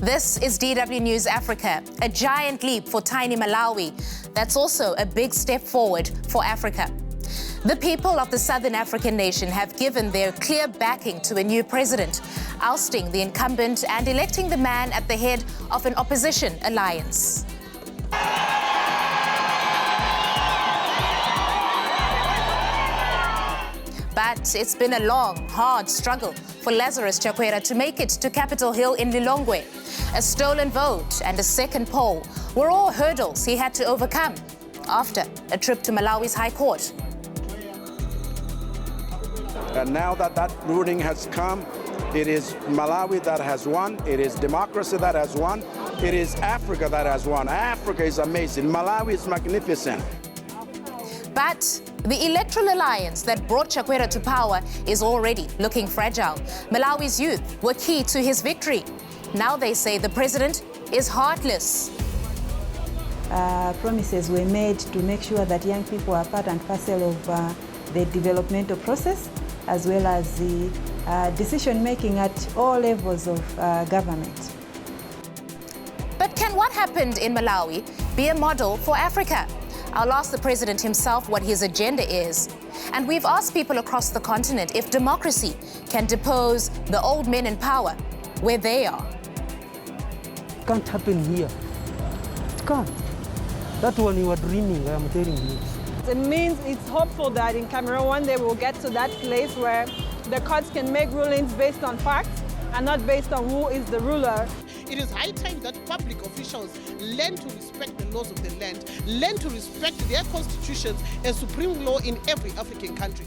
This is DW News Africa, a giant leap for tiny Malawi. That's also a big step forward for Africa. The people of the southern African nation have given their clear backing to a new president, ousting the incumbent and electing the man at the head of an opposition alliance. But it's been a long, hard struggle for Lazarus Chakwera to make it to Capitol Hill in Lilongwe. A stolen vote and a second poll were all hurdles he had to overcome after a trip to Malawi's High Court. And now that that ruling has come, it is Malawi that has won, it is democracy that has won, it is Africa that has won. Africa is amazing, Malawi is magnificent. But the electoral alliance that brought Chakwera to power is already looking fragile. Malawi's youth were key to his victory. Now they say the president is heartless. Promises were made to make sure that young people are part and parcel of the developmental process, as well as the decision-making at all levels of government. But can what happened in Malawi be a model for Africa? I'll ask the president himself what his agenda is. And we've asked people across the continent if democracy can depose the old men in power where they are. It can't happen here. It can't. That one you are dreaming, I am telling you. It means it's hopeful that in Cameroon one day we'll get to that place where the courts can make rulings based on facts and not based on who is the ruler. It is high time that public officials learn to respect the laws of the land, learn to respect their constitutions as supreme law in every African country.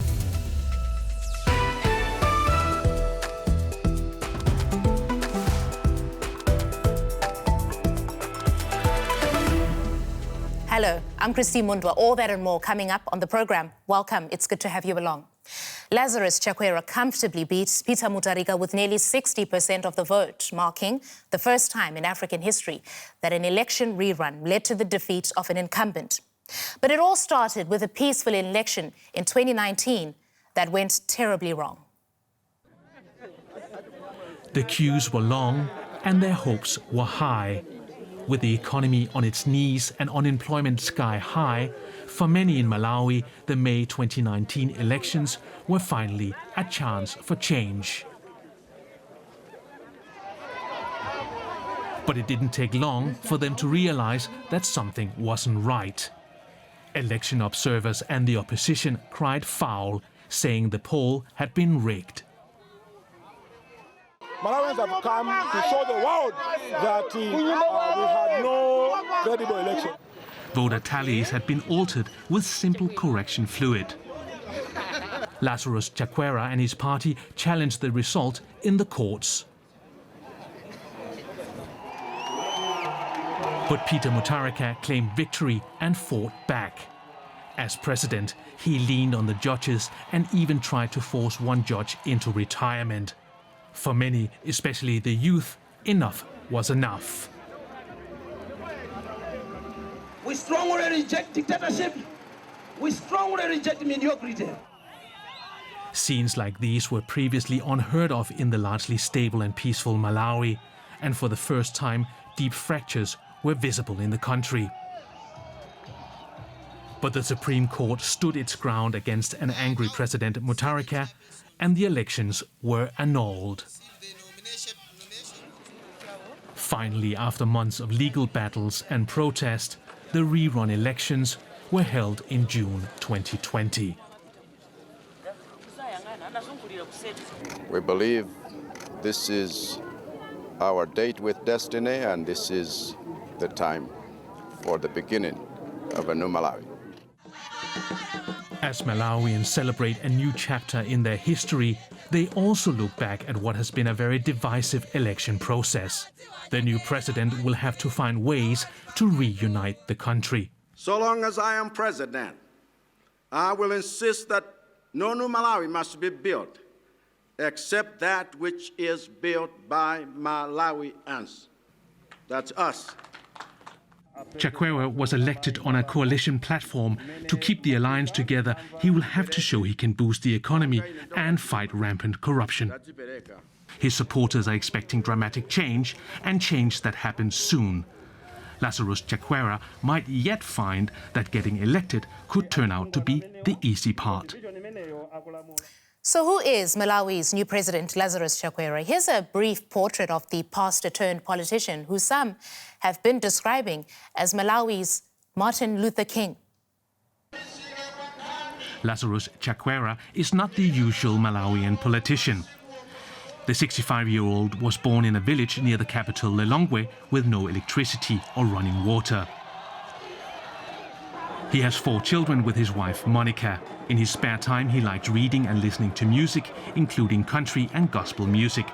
Hello, I'm Christine Mhundwa. All that and more coming up on the program. Welcome, it's good to have you along. Lazarus Chakwera comfortably beat Peter Mutharika with nearly 60% of the vote, marking the first time in African history that an election rerun led to the defeat of an incumbent. But it all started with a peaceful election in 2019 that went terribly wrong. The queues were long and their hopes were high. With the economy on its knees and unemployment sky high, for many in Malawi, the May 2019 elections were finally a chance for change. But it didn't take long for them to realize that something wasn't right. Election observers and the opposition cried foul, saying the poll had been rigged. Malawians have come to show the world that we had no credible election. Voter tallies had been altered with simple correction fluid. Lazarus Chakwera and his party challenged the result in the courts. But Peter Mutharika claimed victory and fought back. As president, he leaned on the judges and even tried to force one judge into retirement. For many, especially the youth, enough was enough. We strongly reject dictatorship. We strongly reject mediocrity. Scenes like these were previously unheard of in the largely stable and peaceful Malawi, and for the first time, deep fractures were visible in the country. But the Supreme Court stood its ground against an angry President Mutharika, and the elections were annulled. Finally, after months of legal battles and protest, the rerun elections were held in June 2020. We believe this is our date with destiny, and this is the time for the beginning of a new Malawi. As Malawians celebrate a new chapter in their history, they also look back at what has been a very divisive election process. The new president will have to find ways to reunite the country. So long as I am president, I will insist that no new Malawi must be built, except that which is built by Malawians. That's us. Chakwera was elected on a coalition platform. To keep the alliance together, he will have to show he can boost the economy and fight rampant corruption. His supporters are expecting dramatic change, and change that happens soon. Lazarus Chakwera might yet find that getting elected could turn out to be the easy part. So who is Malawi's new president, Lazarus Chakwera? Here's a brief portrait of the pastor-turned-politician who some have been describing as Malawi's Martin Luther King. Lazarus Chakwera is not the usual Malawian politician. The 65-year-old was born in a village near the capital Lilongwe with no electricity or running water. He has 4 children with his wife Monica. In his spare time he likes reading and listening to music, including country and gospel music.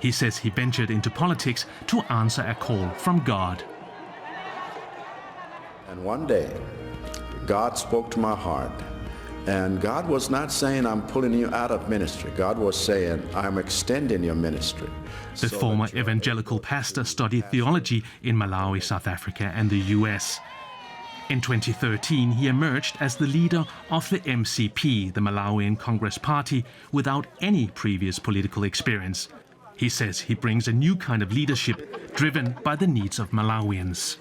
He says he ventured into politics to answer a call from God. And one day, God spoke to my heart. And God was not saying, I'm pulling you out of ministry. God was saying, I'm extending your ministry. The former evangelical pastor studied theology in Malawi, South Africa and the US. In 2013, he emerged as the leader of the MCP, the Malawian Congress Party, without any previous political experience. He says he brings a new kind of leadership driven by the needs of Malawians.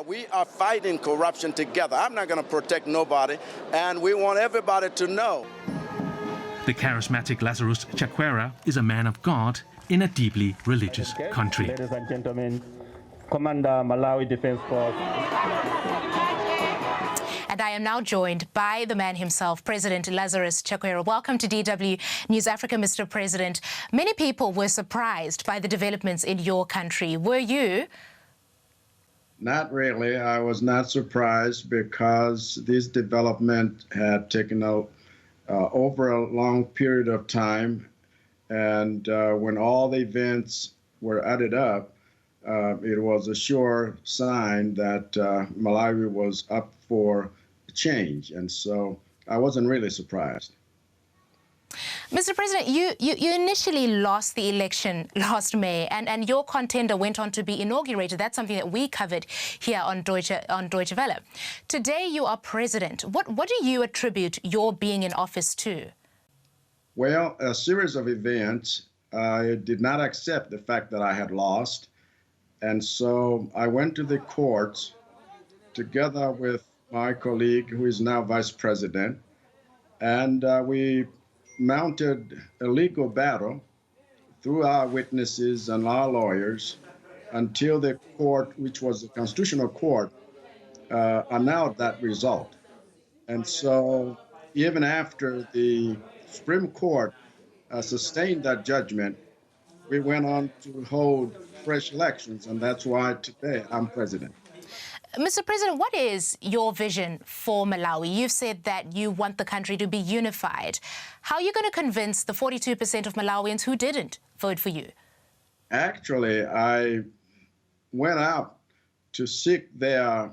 We are fighting corruption together. I'm not going to protect nobody, and we want everybody to know. The charismatic Lazarus Chakwera is a man of God in a deeply religious country. Ladies and gentlemen, Commander Malawi Defense Force. And I am now joined by the man himself, President Lazarus Chakwera. Welcome to DW News Africa, Mr. President. Many people were surprised by the developments in your country. Were you? Not really. I was not surprised because this development had taken over a long period of time. And when all the events were added up, it was a sure sign that Malawi was up for change. And so I wasn't really surprised. Mr. President, you initially lost the election last May, and your contender went on to be inaugurated. That's something that we covered here on Deutsche Welle. Today you are president. What do you attribute your being in office to? Well, a series of events. I did not accept the fact that I had lost. And so I went to the courts together with my colleague, who is now vice president, and we mounted a legal battle through our witnesses and our lawyers until the court, which was the constitutional court, annulled that result. And so even after the Supreme Court sustained that judgment, we went on to hold fresh elections, and that's why today I'm president. Mr. President, what is your vision for Malawi? You've said that you want the country to be unified. How are you going to convince the 42% of Malawians who didn't vote for you? Actually, I went out to seek their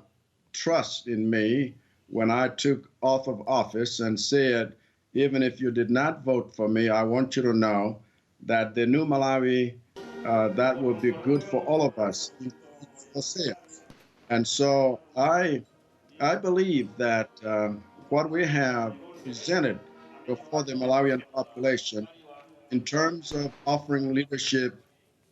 trust in me when I took oath of office and said, even if you did not vote for me, I want you to know that the new Malawi, that will be good for all of us. And so I believe that what we have presented before the Malawian population in terms of offering leadership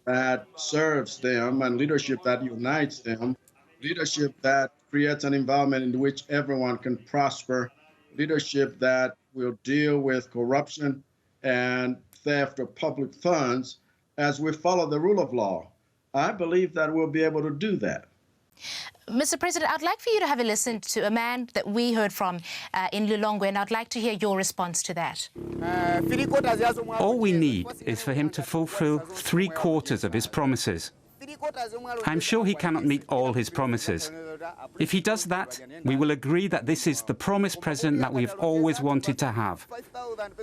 that serves them and leadership that unites them, leadership that creates an environment in which everyone can prosper, leadership that will deal with corruption and theft of public funds as we follow the rule of law. I believe that we'll be able to do that. Mr. President, I'd like for you to have a listen to a man that we heard from in Lilongwe, and I'd like to hear your response to that. All we need is for him to fulfill 3/4 of his promises. I'm sure he cannot meet all his promises. If he does that, we will agree that this is the promised president that we've always wanted to have.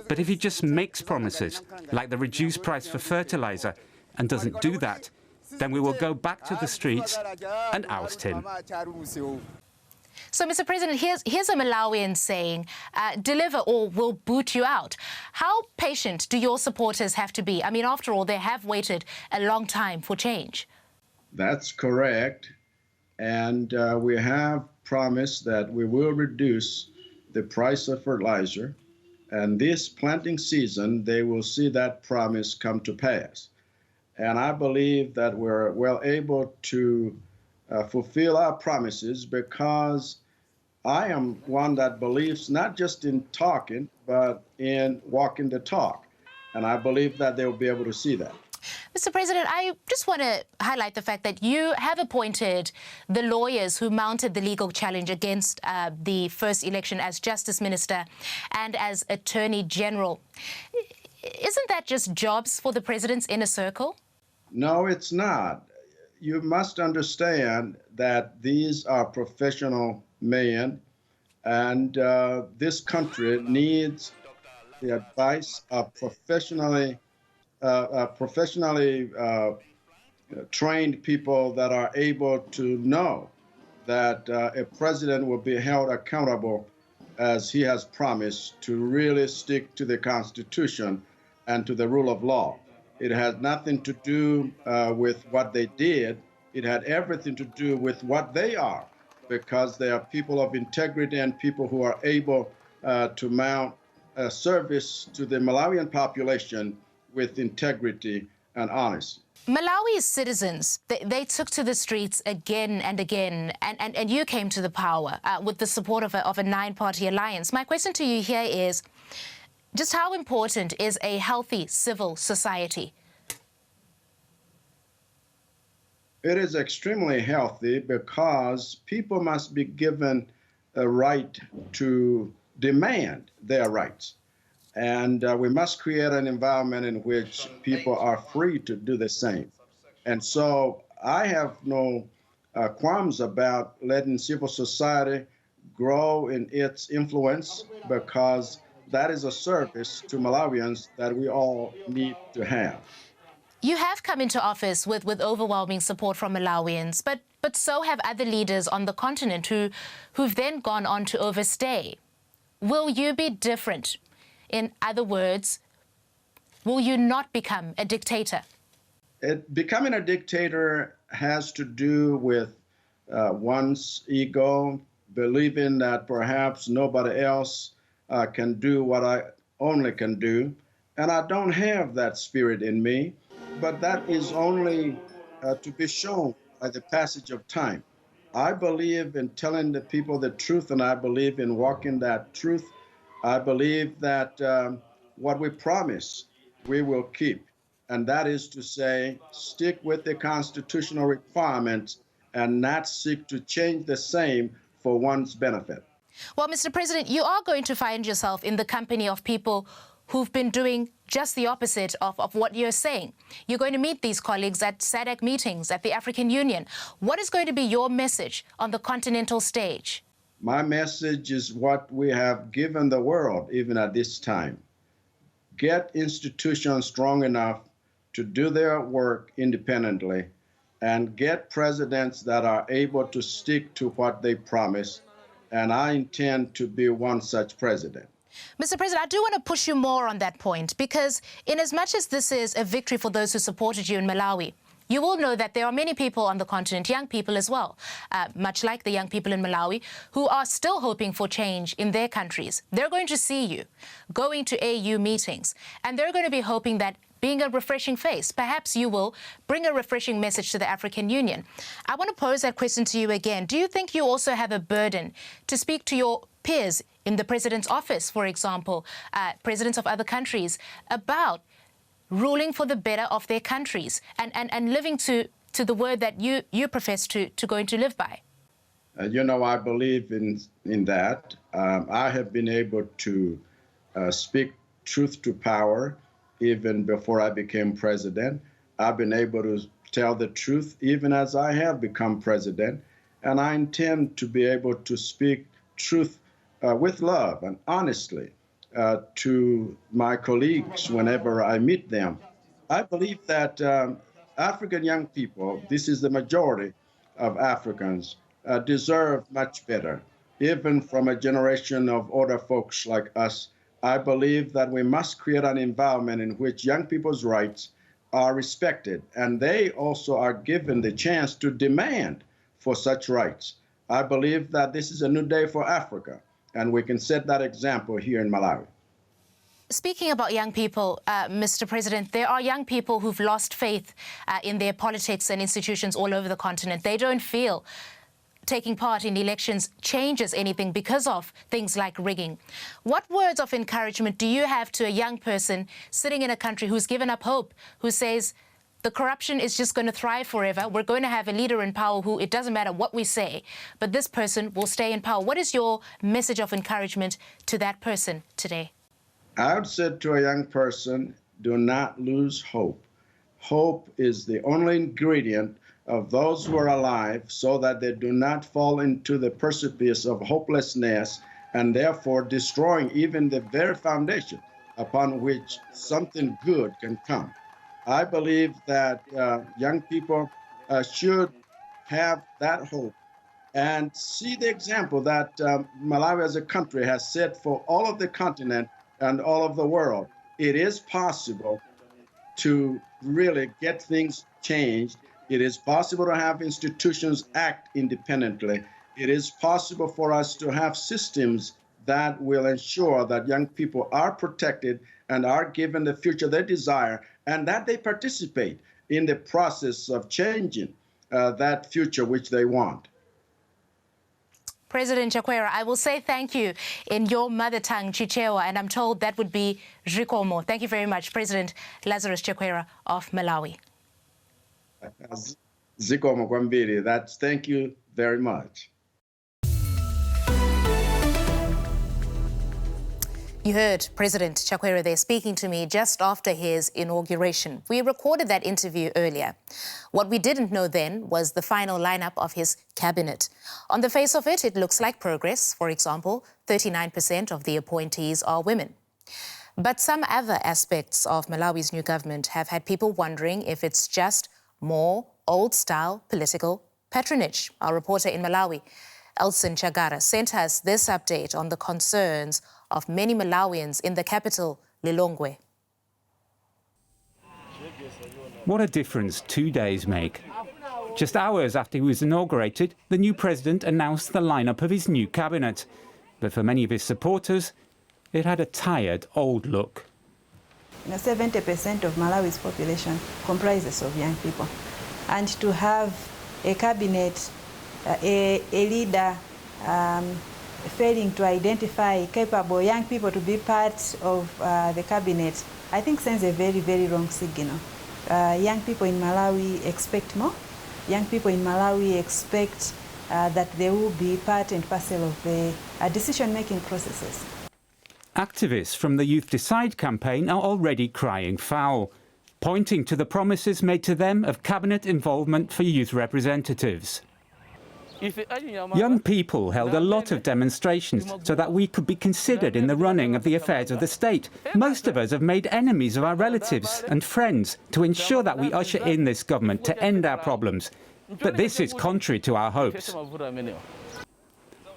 But if he just makes promises, like the reduced price for fertilizer, and doesn't do that, then we will go back to the streets and oust him. So, Mr. President, here's a Malawian saying, deliver or we'll boot you out. How patient do your supporters have to be? I mean, after all, they have waited a long time for change. That's correct. And we have promised that we will reduce the price of fertilizer And this planting season, they will see that promise come to pass. And I believe that we're well able to fulfill our promises because I am one that believes not just in talking, but in walking the talk. And I believe that they will be able to see that. Mr. President, I just want to highlight the fact that you have appointed the lawyers who mounted the legal challenge against the first election as Justice Minister and as Attorney General. Isn't that just jobs for the President's inner circle? No, it's not. You must understand that these are professional men, and this country needs the advice of professionally trained people that are able to know that a president will be held accountable as he has promised to really stick to the Constitution and to the rule of law. It had nothing to do with what they did. It had everything to do with what they are, because they are people of integrity and people who are able to mount a service to the Malawian population with integrity and honesty. Malawi's citizens, they took to the streets again and again, and you came to the power with the support of a 9-party alliance. My question to you here is, just how important is a healthy civil society? It is extremely healthy because people must be given a right to demand their rights. And we must create an environment in which people are free to do the same. And so I have no qualms about letting civil society grow in its influence, because that is a service to Malawians that we all need to have. You have come into office with overwhelming support from Malawians, but so have other leaders on the continent who've then gone on to overstay. Will you be different? In other words, will you not become a dictator? Becoming a dictator has to do with one's ego, believing that perhaps nobody else can do what I only can do. And I don't have that spirit in me, but that is only to be shown by the passage of time. I believe in telling the people the truth, and I believe in walking that truth. I believe that what we promise, we will keep. And that is to say, stick with the constitutional requirements and not seek to change the same for one's benefit. Well, Mr. President, you are going to find yourself in the company of people who've been doing just the opposite of what you're saying. You're going to meet these colleagues at SADC meetings, at the African Union. What is going to be your message on the continental stage? My message is what we have given the world, even at this time. Get institutions strong enough to do their work independently, and get presidents that are able to stick to what they promise. And I intend to be one such president. Mr. President, I do want to push you more on that point, because in as much as this is a victory for those who supported you in Malawi, you will know that there are many people on the continent, young people as well, much like the young people in Malawi, who are still hoping for change in their countries. They're going to see you going to AU meetings, and they're going to be hoping that, being a refreshing face, perhaps you will bring a refreshing message to the African Union. I want to pose that question to you again. Do you think you also have a burden to speak to your peers in the president's office, for example, presidents of other countries, about ruling for the better of their countries and living to the word that you profess to going to live by? You know, I believe in that. I have been able to speak truth to power even before I became president. I've been able to tell the truth even as I have become president. And I intend to be able to speak truth with love and honestly to my colleagues whenever I meet them. I believe that African young people, this is the majority of Africans, deserve much better. Even from a generation of older folks like us, I believe that we must create an environment in which young people's rights are respected, and they also are given the chance to demand for such rights. I believe that this is a new day for Africa, and we can set that example here in Malawi. Speaking about young people, Mr. President, there are young people who've lost faith in their politics and institutions all over the continent. They don't feel taking part in elections changes anything because of things like rigging. What words of encouragement do you have to a young person sitting in a country who's given up hope, who says the corruption is just going to thrive forever, we're going to have a leader in power who, it doesn't matter what we say, but this person will stay in power? What is your message of encouragement to that person today? I would say to a young person, do not lose hope. Hope is the only ingredient of those who are alive so that they do not fall into the precipice of hopelessness and therefore destroying even the very foundation upon which something good can come. I believe that young people should have that hope and see the example that Malawi as a country has set for all of the continent and all of the world. It is possible to really get things changed. It is possible to have institutions act independently. It is possible for us to have systems that will ensure that young people are protected and are given the future they desire, and that they participate in the process of changing that future which they want. President Chakwera, I will say thank you in your mother tongue, Chichewa, and I'm told that would be Zikomo. Thank you very much, President Lazarus Chakwera of Malawi. Zikomo kwambiri, that's thank you very much. You heard President Chakwera there speaking to me just after his inauguration. We recorded that interview earlier. What we didn't know then was the final lineup of his cabinet. On the face of it, it looks like progress. For example, 39% of the appointees are women. But some other aspects of Malawi's new government have had people wondering if it's just more old-style political patronage. Our reporter in Malawi, Elson Chagara, sent us this update on the concerns of many Malawians in the capital, Lilongwe. What a difference 2 days make. Just hours after he was inaugurated, the new president announced the lineup of his new cabinet. But for many of his supporters, it had a tired, old look. 70% of Malawi's population comprises of young people. And to have a cabinet, a leader failing to identify capable young people to be part of the cabinet, I think sends a very, very wrong signal. Young people in Malawi expect more. Young people in Malawi expect that they will be part and parcel of the decision-making processes. Activists from the Youth Decide campaign are already crying foul, pointing to the promises made to them of cabinet involvement for youth representatives. Young people held a lot of demonstrations so that we could be considered in the running of the affairs of the state. Most of us have made enemies of our relatives and friends to ensure that we usher in this government to end our problems. But this is contrary to our hopes.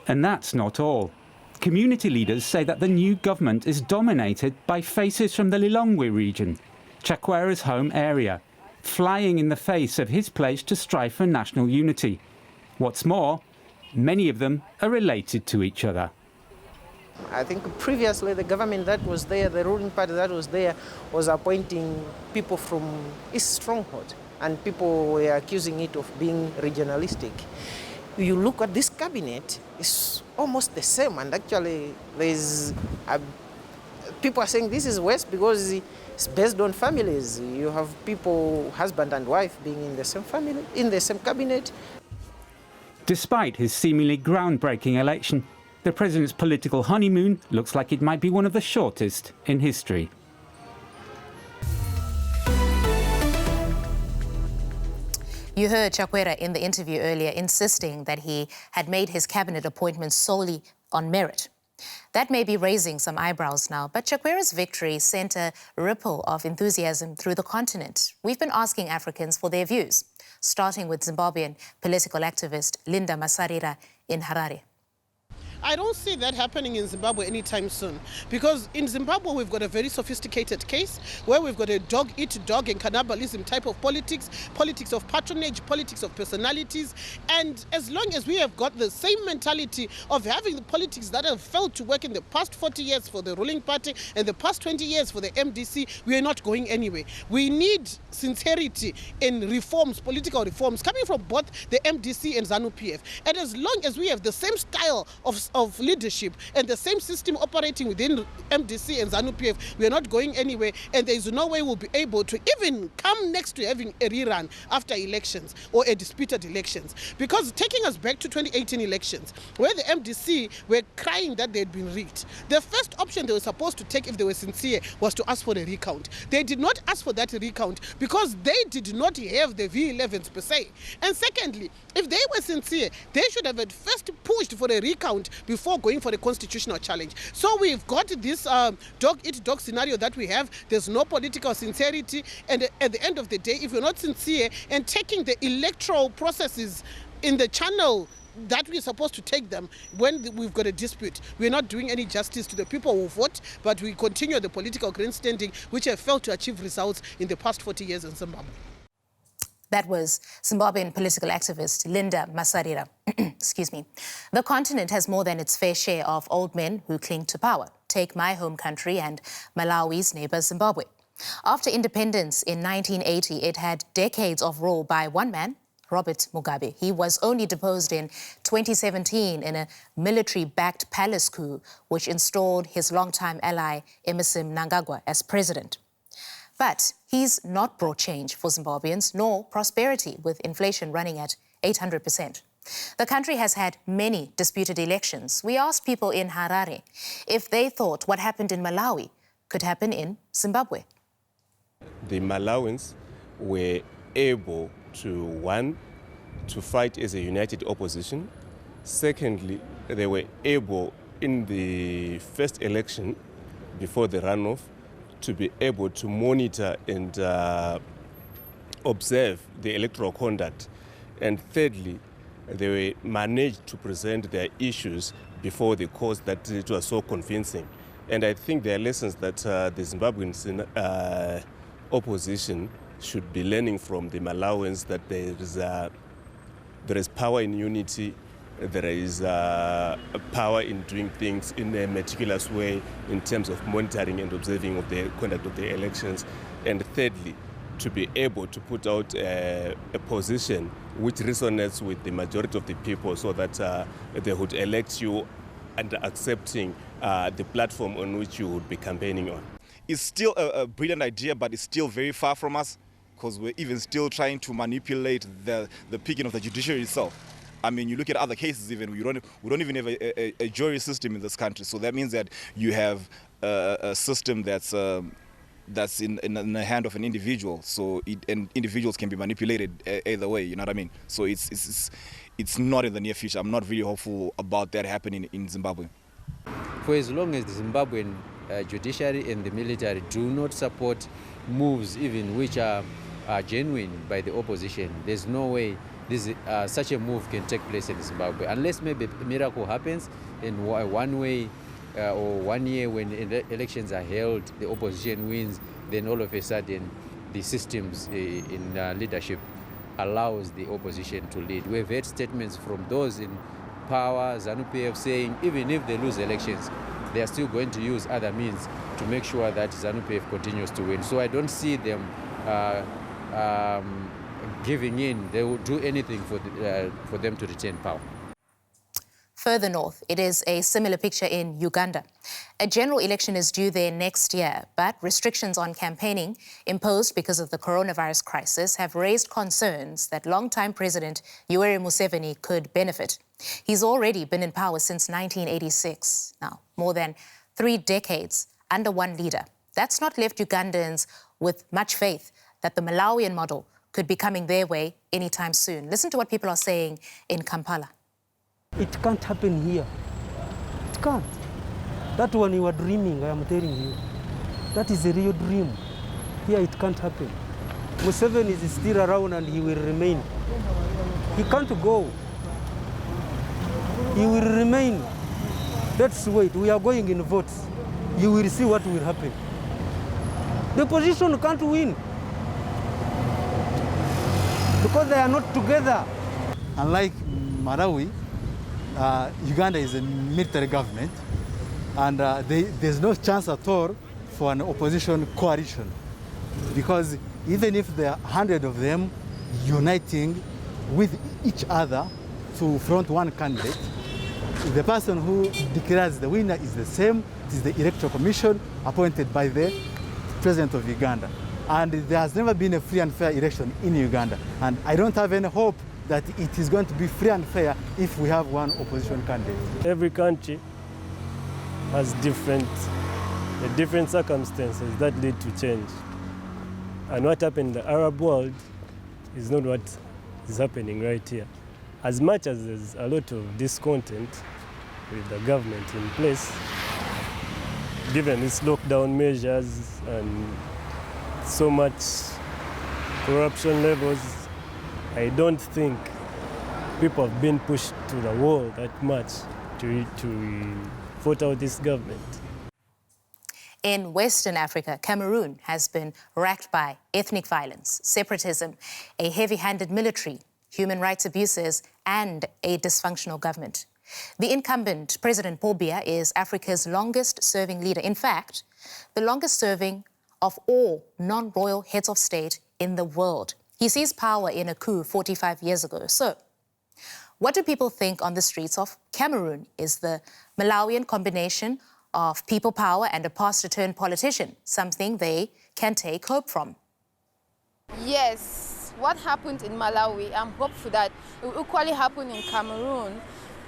And that's not all. Community leaders say that the new government is dominated by faces from the Lilongwe region, Chakwera's home area, flying in the face of his pledge to strive for national unity. What's more, many of them are related to each other. I think previously the government that was there, the ruling party that was there, was appointing people from its stronghold, and people were accusing it of being regionalistic. You look at this cabinet, it's almost the same, and actually people are saying this is worse because it's based on families. You have people, husband and wife, being in the same family, in the same cabinet. Despite his seemingly groundbreaking election, the president's political honeymoon looks like it might be one of the shortest in history. You heard Chakwera in the interview earlier insisting that he had made his cabinet appointments solely on merit. That may be raising some eyebrows now, but Chakwera's victory sent a ripple of enthusiasm through the continent. We've been asking Africans for their views, starting with Zimbabwean political activist Linda Masarira in Harare. I don't see that happening in Zimbabwe anytime soon, because in Zimbabwe we've got a very sophisticated case where we've got a dog-eat-dog and cannibalism type of politics, politics of patronage, politics of personalities, and as long as we have got the same mentality of having the politics that have failed to work in the past 40 years for the ruling party and the past 20 years for the MDC, we are not going anywhere. We need sincerity in reforms, political reforms, coming from both the MDC and ZANU-PF. And as long as we have the same style of leadership and the same system operating within MDC and ZANU-PF, we are not going anywhere, and there is no way we'll be able to even come next to having a rerun after elections or a disputed elections. Because taking us back to 2018 elections, where the MDC were crying that they had been rigged, the first option they were supposed to take if they were sincere was to ask for a recount. They did not ask for that recount because they did not have the V11s per se. And secondly, if they were sincere, they should have at first pushed for a recount before going for the constitutional challenge. So we've got this dog-eat-dog scenario that we have. There's no political sincerity, and at the end of the day, if you're not sincere and taking the electoral processes in the channel that we're supposed to take them when we've got a dispute, we're not doing any justice to the people who vote, but we continue the political grandstanding which have failed to achieve results in the past 40 years in Zimbabwe. That was Zimbabwean political activist Linda Masarira. Excuse me. The continent has more than its fair share of old men who cling to power. Take my home country and Malawi's neighbour Zimbabwe. After independence in 1980, it had decades of rule by one man, Robert Mugabe. He was only deposed in 2017 in a military-backed palace coup, which installed his longtime ally, Emmerson Mnangagwa, as president. But he's not brought change for Zimbabweans, nor prosperity, with inflation running at 800%. The country has had many disputed elections. We asked people in Harare if they thought what happened in Malawi could happen in Zimbabwe. The Malawians were able to, one, to fight as a united opposition. Secondly, they were able in the first election before the runoff to be able to monitor and observe the electoral conduct. And thirdly, they managed to present their issues before the courts that it was so convincing. And I think there are lessons that the Zimbabwean opposition should be learning from the Malawians, that there is power in unity, there is power in doing things in a meticulous way in terms of monitoring and observing of the conduct of the elections. And thirdly, to be able to put out a position which resonates with the majority of the people, so that they would elect you and accepting the platform on which you would be campaigning on. It's still a brilliant idea, but it's still very far from us, because we're even still trying to manipulate the picking of the judiciary itself. I mean, you look at other cases, even we don't even have a jury system in this country. So that means that you have a system that's in the hand of an individual. So and individuals can be manipulated either way. You know what I mean? So it's not in the near future. I'm not really hopeful about that happening in Zimbabwe. For as long as the Zimbabwean judiciary and the military do not support moves even which are genuine by the opposition, there's no way such a move can take place in Zimbabwe, unless maybe a miracle happens in one way or 1 year when elections are held, the opposition wins, then all of a sudden the systems in leadership allows the opposition to lead. We've heard statements from those in power, ZANU-PF, saying even if they lose elections, they are still going to use other means to make sure that ZANU-PF continues to win. So I don't see them giving in. They will do anything for them to retain power. Further north, it is a similar picture in Uganda. A general election is due there next year, but restrictions on campaigning imposed because of the coronavirus crisis have raised concerns that longtime President Yoweri Museveni could benefit. He's already been in power since 1986. Now, more than 3 decades under one leader. That's not left Ugandans with much faith that the Malawian model could be coming their way anytime soon. Listen to what people are saying in Kampala. It can't happen here. It can't. That one you are dreaming, I am telling you. That is a real dream. Here it can't happen. Museveni is still around and he will remain. He can't go. He will remain Let's wait. We are going in votes. You will see what will happen. The opposition can't win because they are not together. Unlike Malawi, Uganda is a military government, and there's no chance at all for an opposition coalition, because even if there are 100 of them uniting with each other to front one candidate, the person who declares the winner is the same. It is the Electoral Commission appointed by the President of Uganda. And there has never been a free and fair election in Uganda. And I don't have any hope that it is going to be free and fair if we have one opposition candidate. Every country has different circumstances that lead to change. And what happened in the Arab world is not what is happening right here. As much as there's a lot of discontent with the government in place, given these lockdown measures and so much corruption levels, I don't think people have been pushed to the wall that much to vote out this government. In Western Africa, Cameroon has been racked by ethnic violence, separatism, a heavy-handed military, human rights abuses, and a dysfunctional government. The incumbent, President Paul Biya, is Africa's longest-serving leader. In fact, the longest-serving of all non-royal heads of state in the world. He seized power in a coup 45 years ago. So, what do people think on the streets of Cameroon? Is the Malawian combination of people power and a past-turned politician something they can take hope from? Yes, what happened in Malawi, I'm hopeful that it will equally happen in Cameroon,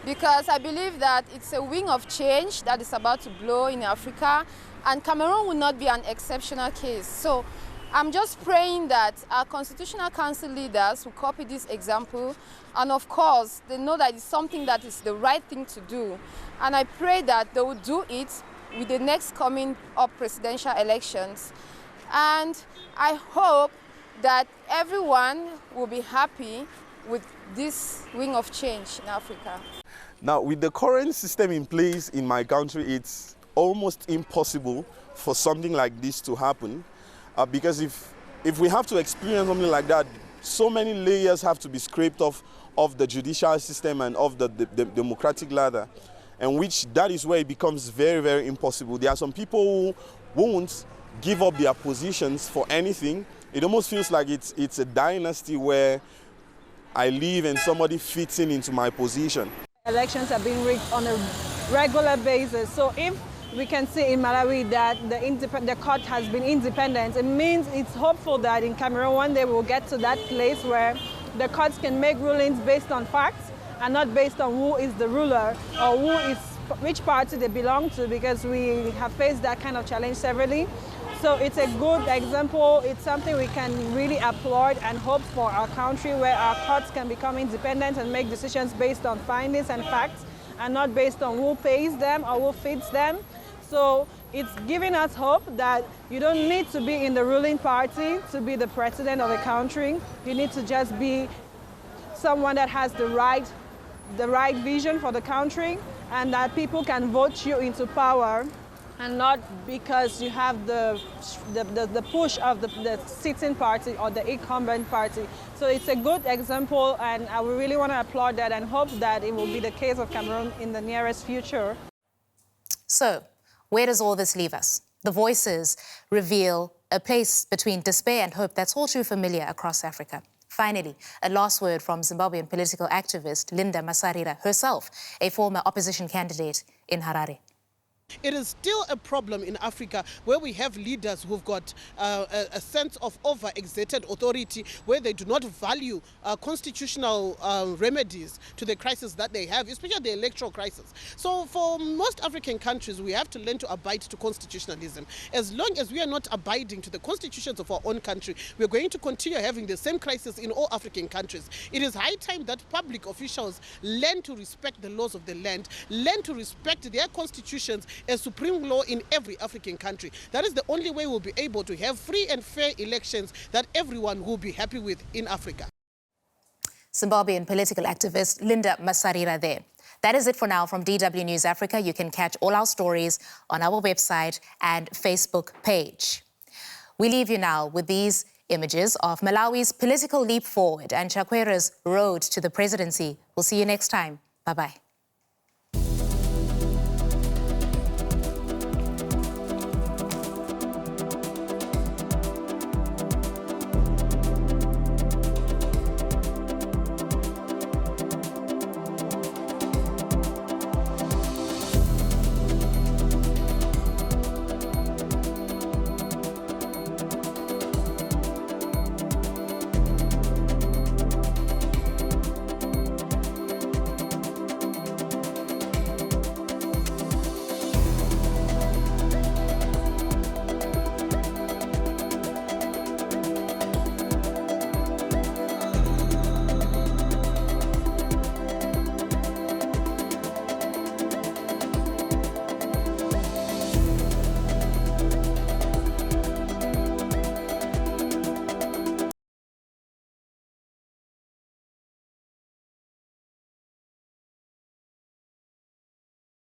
because I believe that it's a wing of change that is about to blow in Africa, and Cameroon will not be an exceptional case. So I'm just praying that our Constitutional Council leaders will copy this example, and of course, they know that it's something that is the right thing to do. And I pray that they will do it with the next coming up presidential elections. And I hope that everyone will be happy with this wing of change in Africa. Now, with the current system in place in my country, it's almost impossible for something like this to happen. Because if we have to experience something like that, so many layers have to be scraped off of the judicial system and of the democratic ladder, and which that is where it becomes very, very impossible. There are some people who won't give up their positions for anything. It almost feels like it's a dynasty where I live and somebody fits into my position. Elections are being rigged on a regular basis. So if we can see in Malawi that the court has been independent, it means it's hopeful that in Cameroon one day we'll get to that place where the courts can make rulings based on facts and not based on who is the ruler or which party they belong to, because we have faced that kind of challenge severally. So it's a good example. It's something we can really applaud and hope for our country, where our courts can become independent and make decisions based on findings and facts and not based on who pays them or who feeds them. So it's giving us hope that you don't need to be in the ruling party to be the president of a country. You need to just be someone that has the right vision for the country, and that people can vote you into power, and not because you have the push of the sitting party or the incumbent party. So it's a good example, and I really want to applaud that and hope that it will be the case of Cameroon in the nearest future. So, where does all this leave us? The voices reveal a place between despair and hope that's all too familiar across Africa. Finally, a last word from Zimbabwean political activist Linda Masarira, herself a former opposition candidate in Harare. It is still a problem in Africa where we have leaders who've got a sense of over-exerted authority, where they do not value constitutional remedies to the crisis that they have, especially the electoral crisis. So for most African countries, we have to learn to abide to constitutionalism. As long as we are not abiding to the constitutions of our own country, we're going to continue having the same crisis in all African countries. It is high time that public officials learn to respect the laws of the land, learn to respect their constitutions as supreme law in every African country. That is the only way we'll be able to have free and fair elections that everyone will be happy with in Africa. Zimbabwean political activist Linda Masarira there. That is it for now from DW News Africa. You can catch all our stories on our website and Facebook page. We leave you now with these images of Malawi's political leap forward and Chakwera's road to the presidency. We'll see you next time. Bye-bye.